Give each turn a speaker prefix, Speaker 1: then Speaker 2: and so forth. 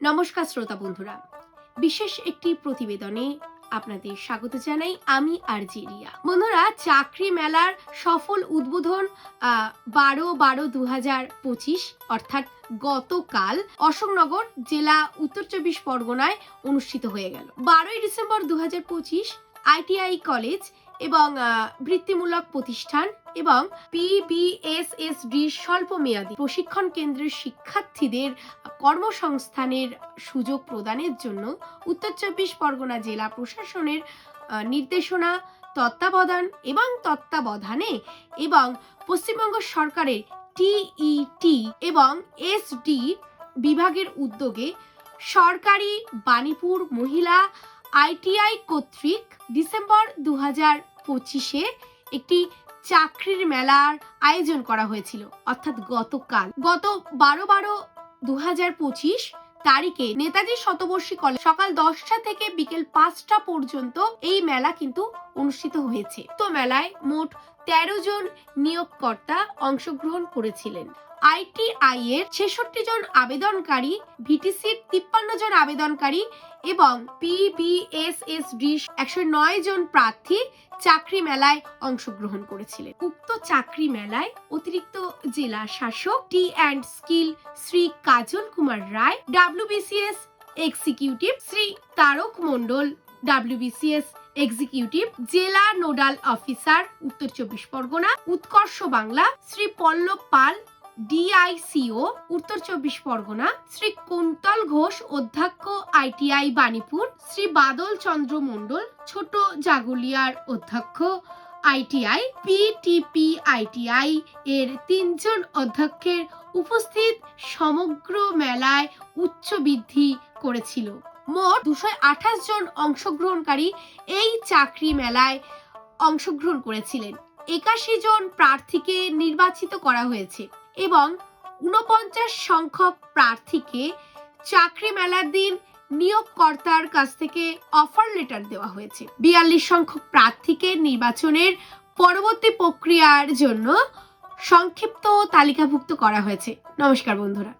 Speaker 1: নমস্কার শ্রোতা বন্ধুরা, বিশেষ একটি প্রতিবেদনে আপনাদের স্বাগত জানাই। আমি আরজি রিয়া। বন্ধুরা, চাকরি মেলার সফল উদ্বোধন 12/12/2025 অর্থাৎ গতকাল অশোকনগর জেলা উত্তর চব্বিশ পরগনায় অনুষ্ঠিত হয়ে গেল। 12ই ডিসেম্বর 2025 আইটিআই কলেজ এবং বৃত্তিমূলক প্রতিষ্ঠান এবং পিবিএসএসডি স্বল্প মেয়াদী প্রশিক্ষণ কেন্দ্রের শিক্ষার্থীদের কর্মসংস্থানের সুযোগ প্রদানের জন্য উত্তর চব্বিশ পরগনা জেলা প্রশাসনের নির্দেশনা তত্ত্বাবধানে এবং পশ্চিমবঙ্গ সরকারের টিইটি এবং এসডি বিভাগের উদ্যোগে সরকারি বাণীপুর মহিলা আইটিআই কর্তৃক ডিসেম্বর 2025-এ একটি চাকরির মেলার আয়োজন করা হয়েছিল, অর্থাৎ গতকাল 12/12/2025 তারিখে নেতাজি শতবর্ষী কলেজ সকাল 10টা থেকে বিকেল 5টা পর্যন্ত এই মেলা কিন্তু অনুষ্ঠিত হয়েছে। তো মেলায় মোট 13 জন নিয়োগকর্তা অংশগ্রহণ করেছিলেন। আইটিআই এর 66 জন আবেদনকারী, ভিটিসির 53 জন আবেদনকারী এবং পিবিএসএসডি 109 জন প্রার্থী চাকরি মেলায় অংশগ্রহণ করেছিলেন। উক্ত চাকরি মেলায় অতিরিক্ত জেলা শাসক টি and skill Shri Kajal Kumar Roy, WBCS executive Shri Tarak Mondal, WBCS executive জেলা nodal officer Uttar Chabbish Pargana, Utkarsh Bangla Shri Pallab Pal, DICO Uttar Chabbish Pargana, Shri Kuntal Ghosh অধ্যক্ষ আইটিআই বাণীপুর, শ্রী বাদল চন্দ্র মণ্ডল ছোট জাগুলিয়ার অধ্যক্ষ আইটিআই, পিটিপি আইটিআই এর 3 জন অধ্যক্ষের উপস্থিত সমগ্র মেলায় উচ্চ বৃদ্ধি করেছিল। মোট 228 জন অংশগ্রহণকারী এই চাকরি মেলায় অংশগ্রহণ করেছিলেন। 81 জন প্রার্থীকে নির্বাচিত করা হয়েছে এবং 49 সংখ্যক প্রার্থীকে চাকরি মেলার দিন নিয়োগকর্তার কাছ থেকে অফার লেটার দেওয়া হয়েছে। 42 সংখ্যক প্রার্থীকে নির্বাচনের পরবর্তী প্রক্রিয়ার জন্য সংক্ষিপ্ত তালিকাভুক্ত করা হয়েছে। নমস্কার বন্ধুরা।